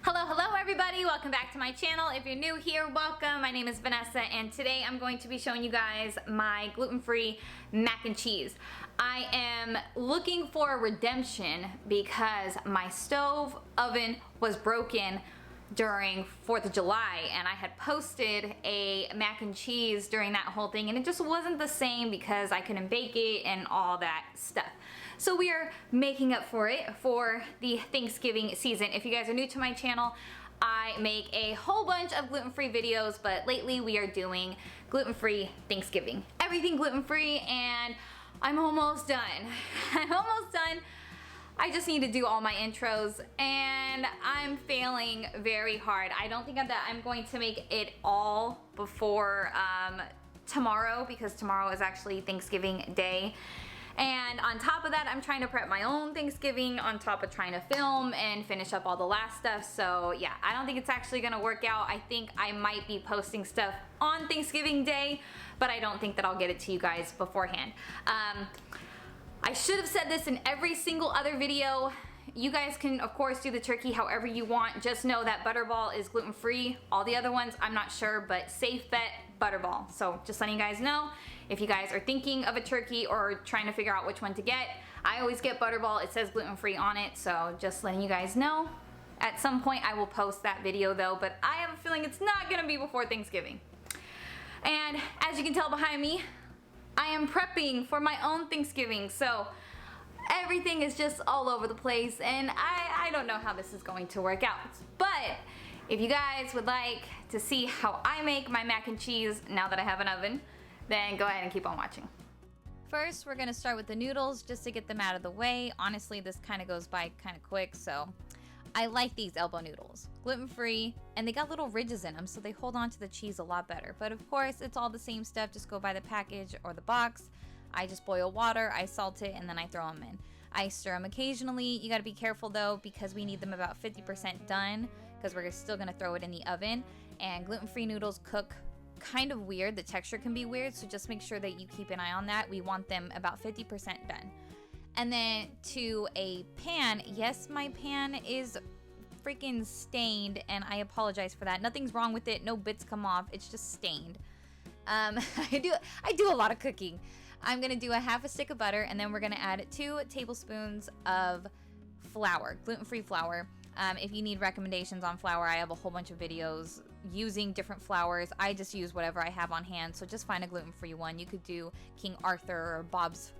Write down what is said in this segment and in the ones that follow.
Hello everybody, welcome back to my channel. If you're new here, welcome. My name is Vanessa and today I'm going to be showing you guys my gluten-free mac and cheese. I am looking for a redemption because my stove oven was broken during 4th of July and I had posted a mac and cheese during that whole thing and it just wasn't the same because I couldn't bake it and all that stuff. So we are making up for it for the Thanksgiving season. If you guys are new to my channel, I make a whole bunch of gluten-free videos, but lately we are doing gluten-free Thanksgiving. Everything gluten-free, and I'm almost done. I'm almost done. I just need to do all my intros and I'm failing very hard. I don't think that I'm going to make it all before tomorrow because tomorrow is actually Thanksgiving Day. And on top of that, I'm trying to prep my own Thanksgiving on top of trying to film and finish up all the last stuff. So yeah, I don't think it's actually gonna work out. I think I might be posting stuff on Thanksgiving Day, but I don't think that I'll get it to you guys beforehand. I should have said this in every single other video. You guys can, of course, do the turkey however you want. Just know that Butterball is gluten-free. All the other ones, I'm not sure, but safe bet, Butterball. So just letting you guys know, if you guys are thinking of a turkey or trying to figure out which one to get, I always get Butterball. It says gluten-free on it, so just letting you guys know. At some point, I will post that video though, but I have a feeling it's not gonna be before Thanksgiving. And as you can tell behind me, I am prepping for my own Thanksgiving, so everything is just all over the place and I don't know how this is going to work out. But if you guys would like to see how I make my mac and cheese now that I have an oven, then go ahead and keep on watching. First, we're gonna start with the noodles just to get them out of the way. Honestly, this kind of goes by kind of quick, so I like these elbow noodles. Gluten-free, and they got little ridges in them, so they hold on to the cheese a lot better. But of course, it's all the same stuff. Just go by the package or the box. I just boil water, I salt it, and then I throw them in. I stir them occasionally. You gotta be careful though, because we need them about 50% done, because we're still gonna throw it in the oven. And gluten-free noodles cook kind of weird. The texture can be weird, so just make sure that you keep an eye on that. We want them about 50% done. And then to a pan, yes, my pan is freaking stained, and I apologize for that. Nothing's wrong with it, no bits come off, it's just stained. I do a lot of cooking. I'm gonna do a half a stick of butter, and then we're gonna add 2 tablespoons of flour, gluten-free flour. If you need recommendations on flour, I have a whole bunch of videos using different flours. I just use whatever I have on hand, so just find a gluten-free one. You could do King Arthur or Bob's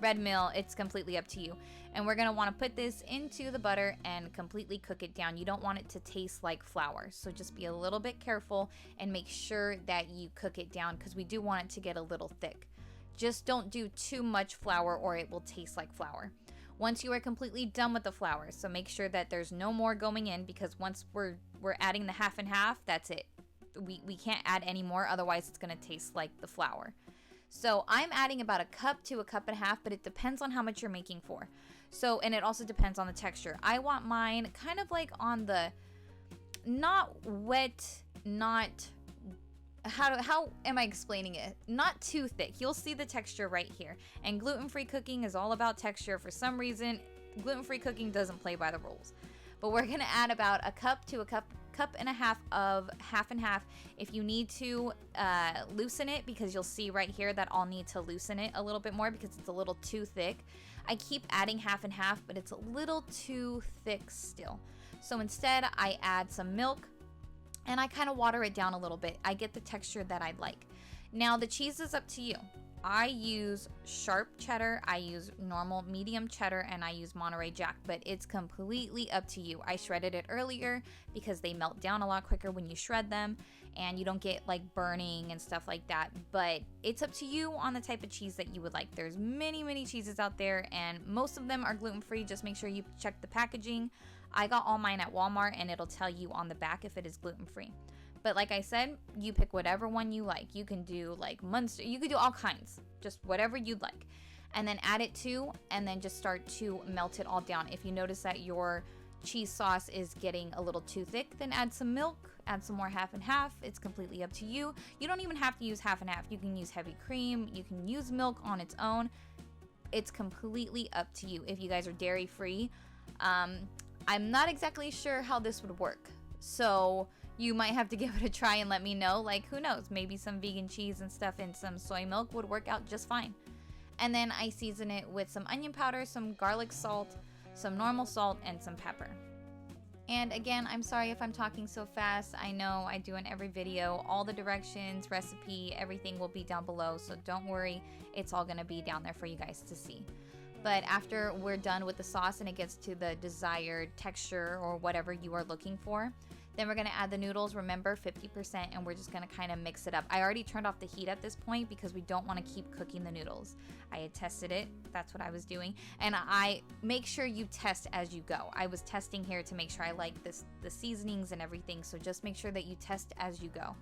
Red Mill. It's completely up to you. And we're gonna wanna put this into the butter and completely cook it down. You don't want it to taste like flour, so just be a little bit careful and make sure that you cook it down because we do want it to get a little thick. Just don't do too much flour or it will taste like flour. Once you are completely done with the flour, so make sure that there's no more going in because once we're adding the half and half, that's it. We can't add any more, otherwise it's gonna taste like the flour. So I'm adding about 1 cup to 1.5 cups, but it depends on how much you're making for. So, and it also depends on the texture. I want mine kind of like on the, not wet, not, how am I explaining it? Not too thick. You'll see the texture right here. And gluten-free cooking is all about texture. For some reason, gluten-free cooking doesn't play by the rules. But we're gonna add about 1 cup to 1.5 cups of half and half. If you need to loosen it, because you'll see right here that I'll need to loosen it a little bit more because it's a little too thick. I keep adding half and half, but it's a little too thick still. So instead, I add some milk, and I kind of water it down a little bit. I get the texture that I'd like. Now the cheese is up to you. I use sharp cheddar, I use normal medium cheddar, and I use Monterey Jack, but it's completely up to you. I shredded it earlier because they melt down a lot quicker when you shred them and you don't get like burning and stuff like that, but it's up to you on the type of cheese that you would like. There's many cheeses out there and most of them are gluten-free. Just make sure you check the packaging. I got all mine at Walmart and it'll tell you on the back if it is gluten-free. But like I said, you pick whatever one you like. You can do like Munster, you could do all kinds, just whatever you'd like. And then add it to, and then just start to melt it all down. If you notice that your cheese sauce is getting a little too thick, then add some milk, add some more half and half. It's completely up to you. You don't even have to use half and half. You can use heavy cream, you can use milk on its own. It's completely up to you. If you guys are dairy free, I'm not exactly sure how this would work. So you might have to give it a try and let me know. Like, who knows? Maybe some vegan cheese and stuff and some soy milk would work out just fine. And then I season it with some onion powder, some garlic salt, some normal salt, and some pepper. And again, I'm sorry if I'm talking so fast. I know I do in every video. All the directions, recipe, everything will be down below. So don't worry, it's all gonna be down there for you guys to see. But after we're done with the sauce and it gets to the desired texture or whatever you are looking for, then we're gonna add the noodles, remember 50%, and we're just gonna kind of mix it up. I already turned off the heat at this point because we don't wanna keep cooking the noodles. I had tested it, that's what I was doing. And I make sure you test as you go. I was testing here to make sure I like the seasonings and everything, so just make sure that you test as you go.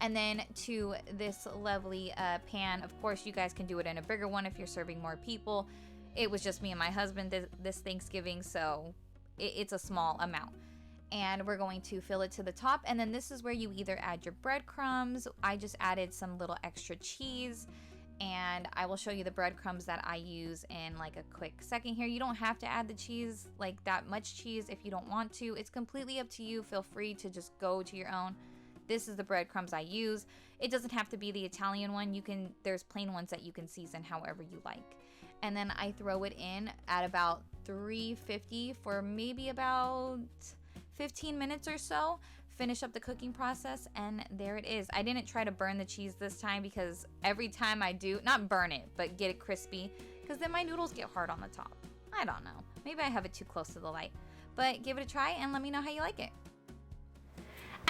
And then to this lovely pan, of course you guys can do it in a bigger one if you're serving more people. It was just me and my husband this Thanksgiving, so it's a small amount. And we're going to fill it to the top, and then this is where you either add your breadcrumbs. I just added some little extra cheese, and I will show you the breadcrumbs that I use in like a quick second here. You don't have to add the cheese, like that much cheese, if you don't want to. It's completely up to you. Feel free to just go to your own. This is the breadcrumbs I use. It doesn't have to be the Italian one. There's plain ones that you can season however you like. And then I throw it in at about 350 for maybe about 15 minutes or so, finish up the cooking process, and there it is. I didn't try to burn the cheese this time because every time I do, not burn it, but get it crispy, because then my noodles get hard on the top. I don't know. Maybe I have it too close to the light. But give it a try and let me know how you like it.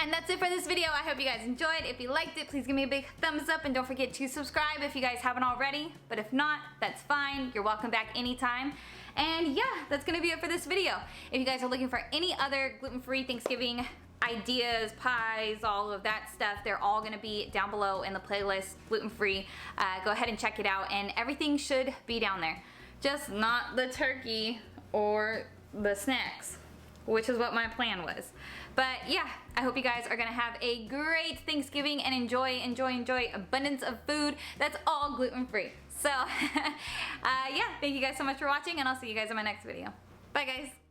And that's it for this video. I hope you guys enjoyed. If you liked it, please give me a big thumbs up and don't forget to subscribe if you guys haven't already. But if not, that's fine. You're welcome back anytime. And yeah, that's gonna be it for this video. If you guys are looking for any other gluten-free Thanksgiving ideas, pies, all of that stuff, they're all gonna be down below in the playlist, gluten-free. Go ahead and check it out, and everything should be down there. Just not the turkey or the snacks, which is what my plan was. But yeah, I hope you guys are gonna have a great Thanksgiving and enjoy abundance of food that's all gluten-free. So yeah, thank you guys so much for watching, and I'll see you guys in my next video. Bye guys.